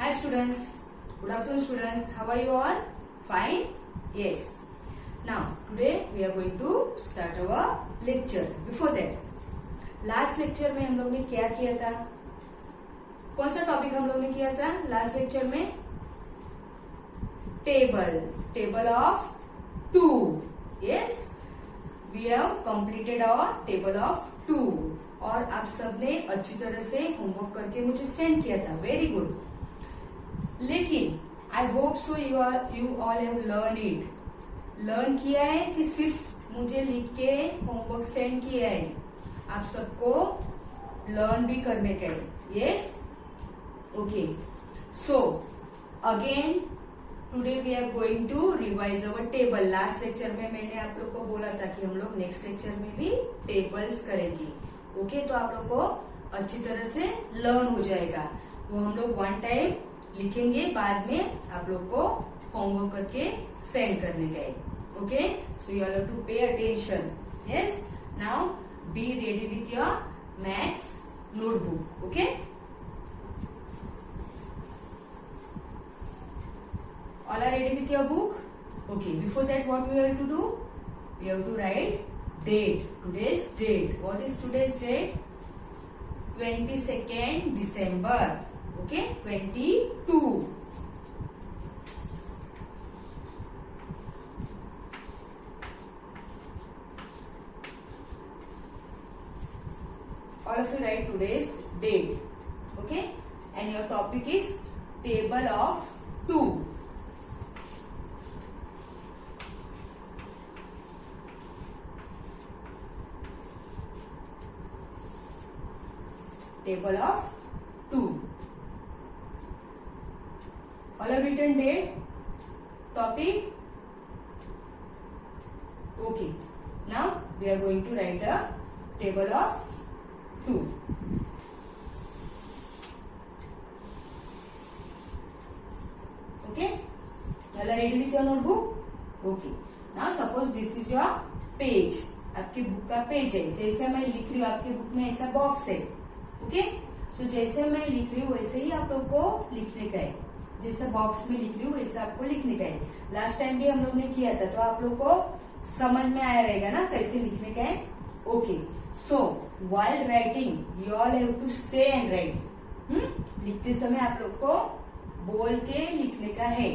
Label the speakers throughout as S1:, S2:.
S1: Hi students, good afternoon students. How are you all? Fine? Yes. Now today we are going to start our lecture. Before that, last lecture में हम लोग ने क्या किया था? कौन सा टॉपिक हम लोग ने किया था लास्ट लेक्चर में? Table of two. Yes, we have completed our table of two. और आप सबने अच्छी तरह से होमवर्क करके मुझे सेंड किया था. Very good. लेकिन I hope so you all have learn किया है कि सिर्फ मुझे लिख के होमवर्क सेंड किया है? आप सबको लर्न भी करने का है. Yes, okay. So again today we are going to revise our table. Last lecture में मैंने आप लोग को बोला था कि हम लोग नेक्स्ट लेक्चर में भी टेबल्स करेंगे. ओके, तो आप लोग को अच्छी तरह से लर्न हो जाएगा. वो हम लोग वन टाइम लिखेंगे, बाद में आप लोग को होमवर्क करके सेंड करने का है. Okay, so you have to pay attention. Yes, now be ready with your maths notebook. Okay, all are ready with your book? Okay, before that what we have to do? We have to write date. Today's date. What is today's date? 22nd December. Okay, 22. All of you write today's date. Okay, and your topic is table of two. Table of two. All have written date, topic. Okay. Now we are going to write the table of two. Okay. You all are ready with your notebook? Okay. Now suppose this is your page. आपकी book का page है. जैसे मैं लिख रही हूँ आपकी book में ऐसा बॉक्स है. ओके, सो जैसे मैं लिख रही हूँ वैसे ही आप लोग को लिखने का है. जैसे बॉक्स में लिख रही हूँ वैसे आपको लिखने का है. लास्ट टाइम भी हम लोग ने किया था, तो आप लोग को समझ में आया रहेगा ना कैसे लिखने का है. Okay, so while writing you all have to say and write. लिखते समय आप लोग को बोल के लिखने का है.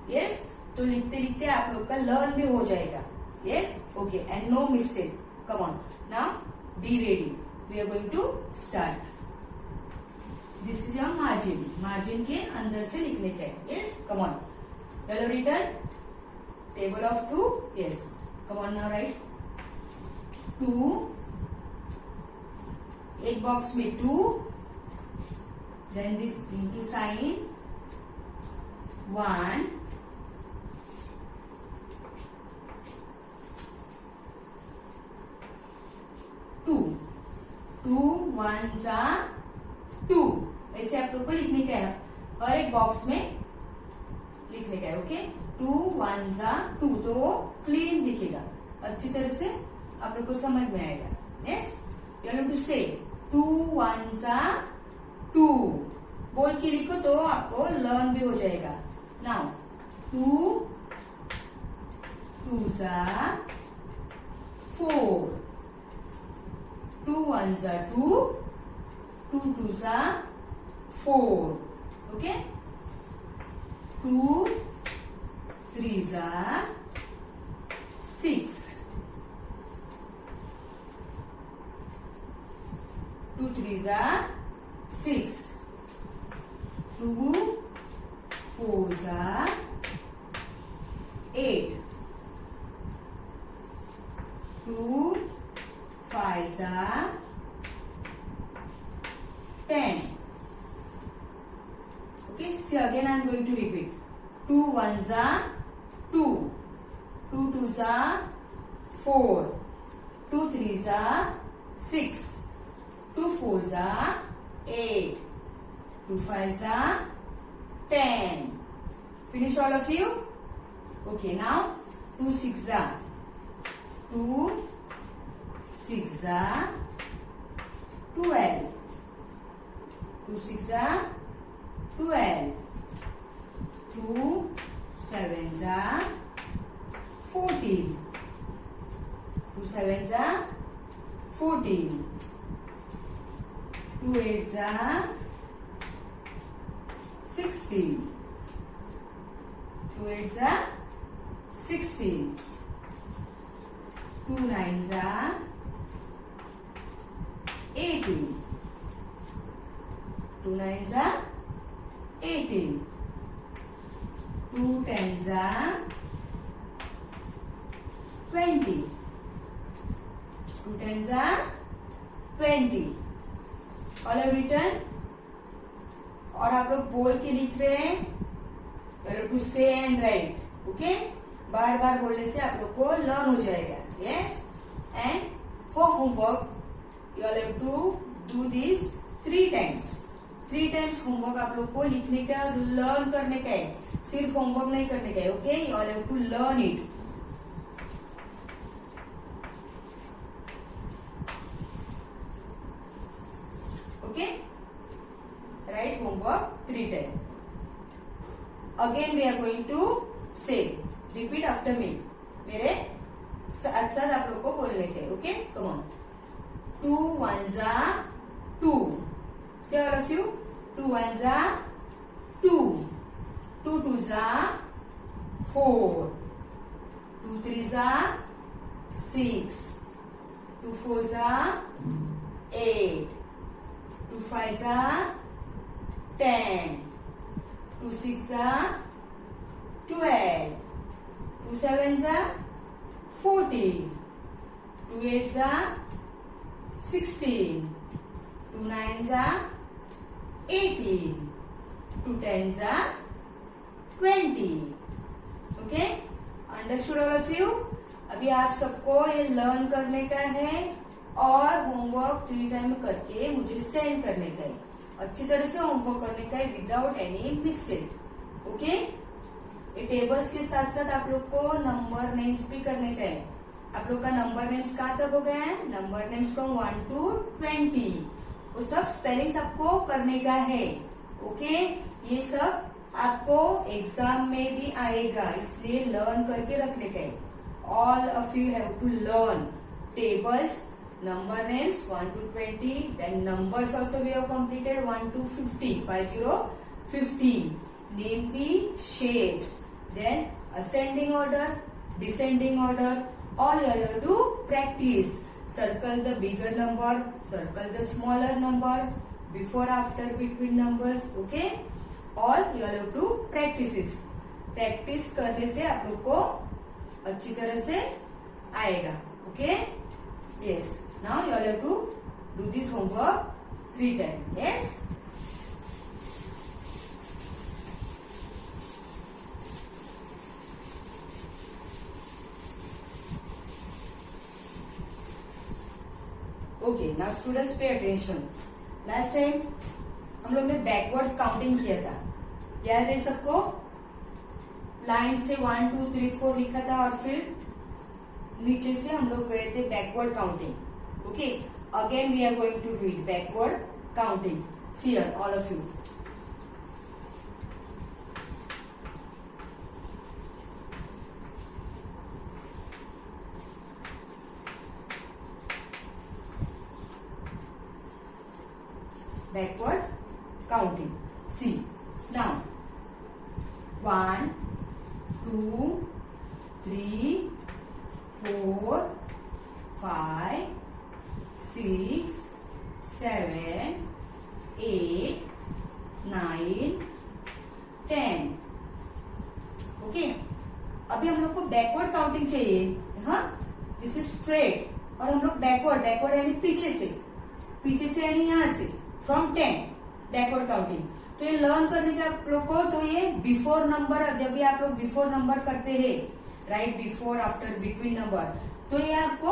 S1: यस, तो लिखते लिखते आप लोग का लर्न भी हो जाएगा. Yes, okay, and no mistake. Come on, now be ready. We are going to start. This is your margin. Margin के अंदर से लिखने का है. Yes, come on. You have written table of two. Yes, come on now write 2. एक box में 2. Then this into sign 1. Two one जा 2. ऐसे आप लोग को लिखने का है. और एक बॉक्स में लिखने का है. ओके, 2 1 जा 2, तो वो क्लीन दिखेगा. अच्छी तरह से आप लोग को समझ में आएगा. यस, यू हैव टू से 2 1 जा 2. बोल के लिखो तो आपको लर्न भी हो जाएगा. नाउ 2 2 जा 4. 2 1 जा 2, 2 2 जा 4. Okay, 2 3 जा 6. 2 3 जा 6. 2 4 जा 8. 2 5 जा 10. Okay, so again I am going to repeat. 2 1 जा 2. 2 2 जा 4. 2 3 जा 6. 2 4 जा 8. 2 5 जा 10. Finish all of you? Okay, now 2 6 जा 2. 6 जा 12. 2 6 are 12. 2 sevens are 14. 2 sevens are 14. 2 eights are 16. 2 eights are 16. 2 nines are 18. 2 nines are 18. 2 tens are 20. 2 tens are 20. All have written. और आप लोग बोल के लिख रहे हैं to say and write. Okay, बार बार बोलने से आप लोग को लर्न हो जाएगा। Yes, and for homework you all have to do this 3 times. 3 times homework आप लोग को लिखने का और लर्न करने का है, सिर्फ होमवर्क नहीं करने का है। Okay, you all have to learn it. Okay, right homework 3 time. Again we are going to say, repeat after me. मेरे साथ साथ आप लोग को बोलने के। Okay, come on. 2 ones are 2. Say all of you. 2 ones are 2. 2 twos are 4. 2 threes are 6. 2 fours are 8. 2 fives are 10. 2 sixes are 12. 2 sevens are 14. 2 eights are 16. 2 nines are 18. 2 tens are 20. Okay, understood all of you? अभी आप सबको ये learn करने का है और homework 3 time करके मुझे सेंड करने का है। अच्छी तरह से होमवर्क करने का है विदाउट एनी मिस्टेक। ओके, ये टेबल्स के साथ साथ आप लोग को नंबर नेम्स भी करने का है। आप लोग का नंबर नेम्स कहाँ तक हो गया है? Number names from 1 to 20। वो सब स्पेलिंग्स आपको करने का है। ओके, ये सब आपको एग्जाम में भी आएगा, इसलिए लर्न करके रखने का है। All of you have to learn tables, number names 1 to 20, then numbers also we have completed 1 to 50, 50. Name the shapes, then ascending order, descending order, all you have to practice. Circle the bigger number, circle the smaller number, before, after, between numbers. Okay, all you have to practice. practice करने से आप लोग को अच्छी तरह से आएगा। Okay, yes. Now you all have to do this homework 3 times. Yes. Okay. Now students pay attention. Last time हम लोग ने बैकवर्ड्स काउंटिंग किया था, याद है सबको? लाइन से 1 2 3 4 लिखा था और फिर नीचे से हम लोग गए थे backward counting. Okay, again we are going to do it, backward counting. See here, all of you. Backward counting. See, now 1 2 3 4 5 6 7 8 9 10। Okay, अभी हम लोग को बैकवर्ड काउंटिंग चाहिए। हाँ, दिस इज स्ट्रेट और हम लोग बैकवर्ड यानी पीछे से यानी यहाँ से फ्रॉम 10 बैकवर्ड काउंटिंग। तो ये लर्न करने का आप लोग को, तो ये बिफोर नंबर, जब भी आप लोग बिफोर नंबर करते हैं, right, before after between number, तो ये आपको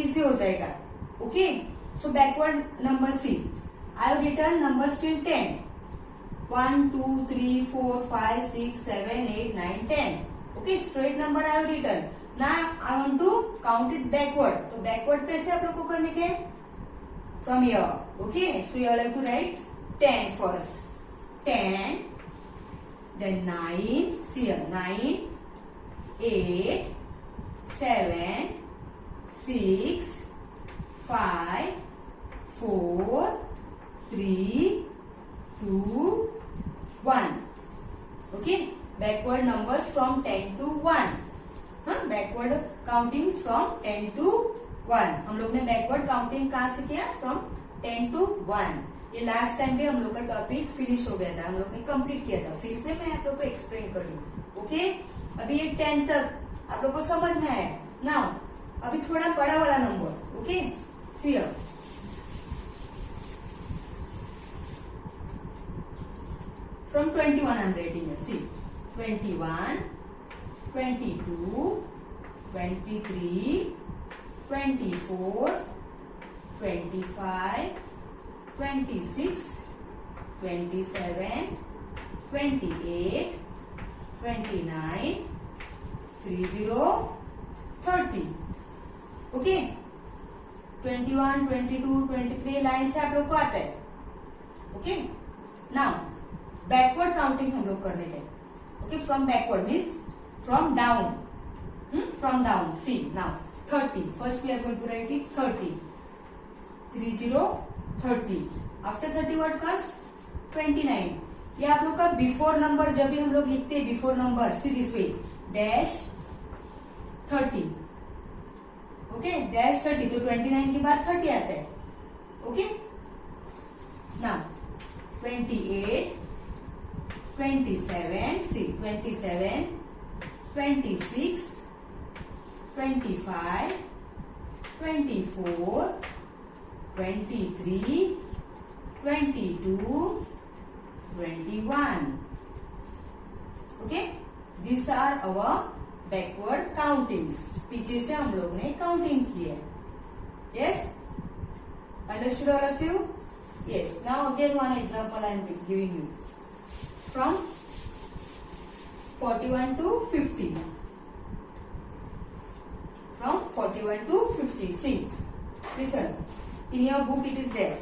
S1: इजी हो जाएगा। Okay, so backward number see. I have written numbers till 10. 1 2 3 4 5 6 7 8 9 10. Okay, straight number I have written. Now I want to count it backward. तो backward कैसे आप लोग को करने के? From here. Okay, so you all have to write 10 first. 10 then 9, see here, 9, 8, 7, 6, 5, 4, 3, 2, 1. Okay, backward numbers from 10 to 1. Backward counting from 10 to 1. हम लोग ने बैकवर्ड काउंटिंग कहाँ से किया? From 10 to 1. ये लास्ट टाइम भी हम लोग का टॉपिक फिनिश हो गया था, हम लोग ने कंप्लीट किया था. फिर से मैं आप लोग को एक्सप्लेन कर रही हूँ. ओके, अभी ये 10 तक आप लोग को समझ में आया. नाउ अभी थोड़ा बड़ा वाला number. Okay, see here. From 21 I am writing here. See, 21, 22, 23, 24, 25, 26, 27, 28, 29, 30, 30. Okay, 21, 22, 23 line से आप लोग को आता है. ओके, नाउ बैकवर्ड काउंटिंग हम लोग करने गए. Okay, from backward means from down. From down. See now 30. First we are going to write it 30. 30, 30. After 30 what comes? 29. ये आप लोग का बिफोर नंबर. जब भी हम लोग लिखते हैं before number, see this way, dash 30. Okay, dash 30. तो 29 के बाद 30 आता है. Okay, now 28, 27, see 27, 26, 25, 24, 23, 22, 21. Okay, these are our backward countings. पीछे से हम लोग ने काउंटिंग की है. Yes, understood all of you? Yes. Now again one example I am giving you. From 41 to 50. From 41 to 50. See, listen. In your book it is there.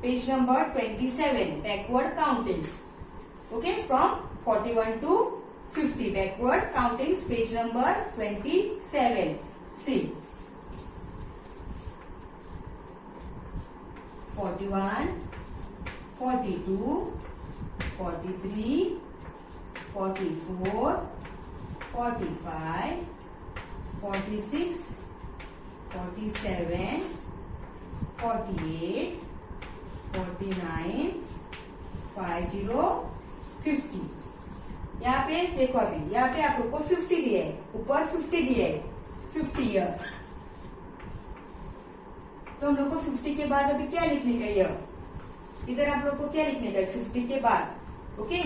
S1: Page number 27. Backward countings. Okay, from 41 to 50. Backward countings. Page number 27. See. 41, 42, 43, 44, 45, 46, 47, 48, 49, 50, 50. यहाँ पे देखो, अभी यहाँ पे आप लोग को 50 दिया है, ऊपर 50 दिया है, 50 ईयर. तो हम लोग को 50 के बाद अभी क्या लिखने का ईयर? इधर आप लोग को क्या लिखने का है 50 के बाद? Okay,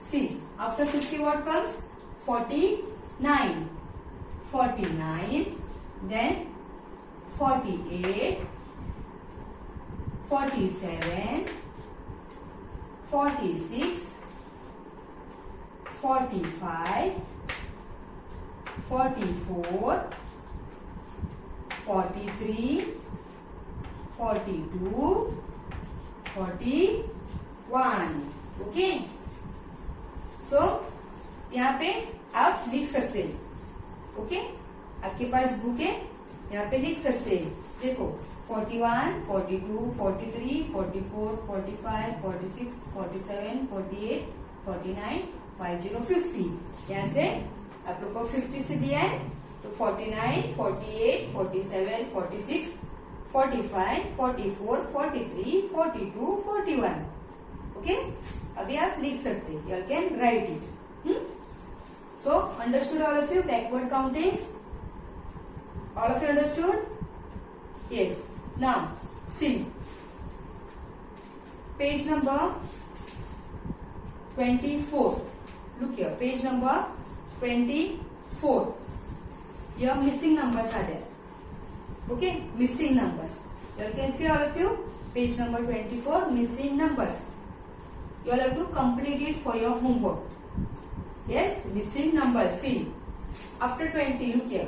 S1: see after 50 what comes? 49, 49, then 48, 47, 46, 45, 44, 43, 42, 41. Okay, so यहाँ पे आप लिख सकते हैं. ओके, आपके पास बुक है, यहाँ पे लिख सकते हैं. देखो 41, 42, 43, 44, 45, 46, 47, 48, 49, 50, 50. यहाँ से आप लोग को 50 से दिया है, तो 49, 48, 47, 46, 45, 44, 43, 42, 41. ओके, अभी आप लिख सकते हैं. You can write it. So understood all of you backward countings? All of you understood? Yes. Now see page number 24. Look here, page number 24. Here missing numbers are there. Okay, missing numbers. You can see all of you page number 24, missing numbers. You all have to complete it for your homework. Yes, missing numbers. See, after 20, look here.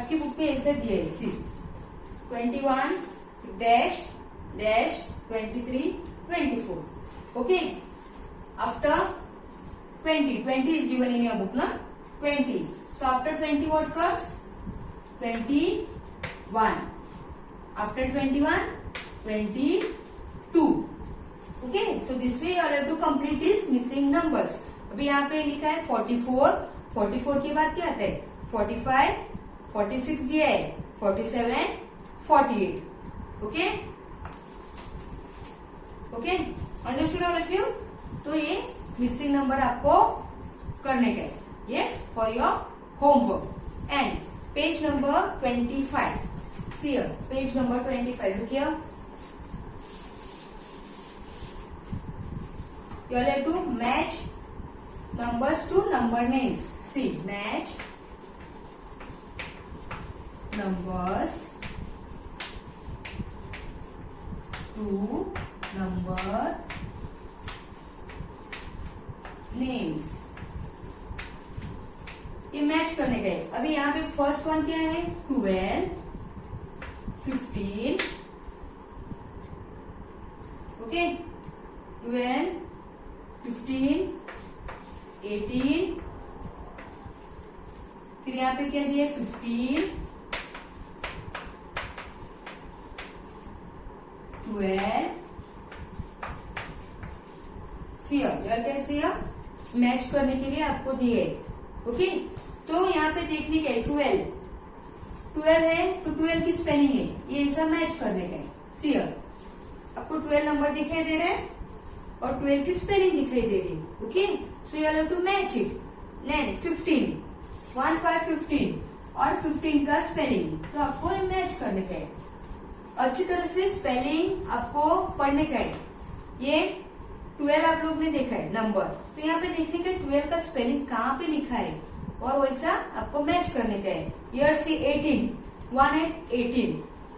S1: आपकी book में ऐसे दिए है सी 21 dash dash 23 24 okay after 20 is given in your book na 20 so after 20 what comes 21 after 21 22 okay so this way you are able to complete these missing numbers अभी यहाँ पे लिखा है 44 के बाद क्या आता है 45 46 दिया है 47 48 okay okay understood all of you तो ये मिसिंग नंबर आपको करने का है yes for your homework and page number 25 see page number 25 look here you have to match numbers to number names see match numbers to number names ये match करने का है अभी यहाँ पे फर्स्ट वन क्या है 12 15 ओके 12 15 18 फिर यहाँ पे क्या दिया 15 12 सी कैसे मैच करने के लिए आपको दिए ओके तो यहाँ पे देखने का है 12 है तो 12 की स्पेलिंग है ये ऐसा मैच करने का है सी आपको 12 नंबर दिखाई दे रहा है और 12 की स्पेलिंग दिखाई दे रही है okay so you have to match it then 15 और 15 का स्पेलिंग तो आपको मैच करने का है अच्छी तरह से स्पेलिंग आपको पढ़ने का है ये 12 आप लोग ने देखा है नंबर तो यहाँ पे देखने का 12 का स्पेलिंग कहाँ पे लिखा है और वैसा आपको मैच करने का है here see 18 18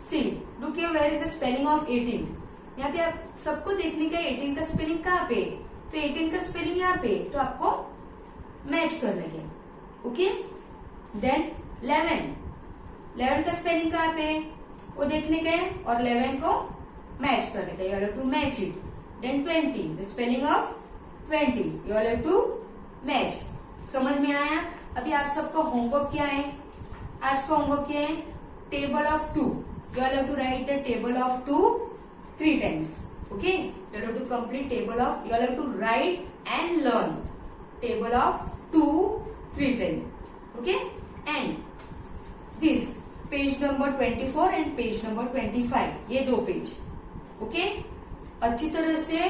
S1: see look here where is the spelling of 18 यहाँ पे आप सबको देखने का 18 का स्पेलिंग कहाँ पे तो 18 का स्पेलिंग यहाँ पे तो आपको मैच करने के ओके देन 11 का स्पेलिंग कहाँ पे वो देखने का है और 11 को मैच करने का you have to match it then 20 the spelling of 20 you have to match समझ में आया अभी आप सबका होमवर्क क्या है आज का होमवर्क क्या है table of 2 you have to write the table of 2 3 times okay you have to complete table of you have to write and learn table of 2 3 times okay and this page number 24 and page number 25 ये 2 page okay अच्छी तरह से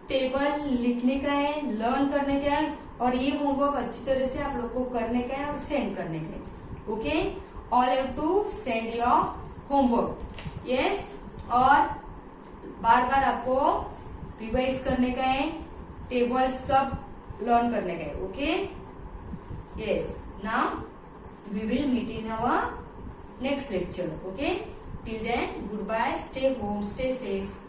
S1: table लिखने का है learn करने का है और ये होमवर्क अच्छी तरह से आप लोग को करने का है और सेंड करने का है okay all have to send your homework yes और बार बार आपको रिवाइज करने का है टेबल सब लर्न करने का है okay yes now we will meet in our next lecture okay till then goodbye stay home stay safe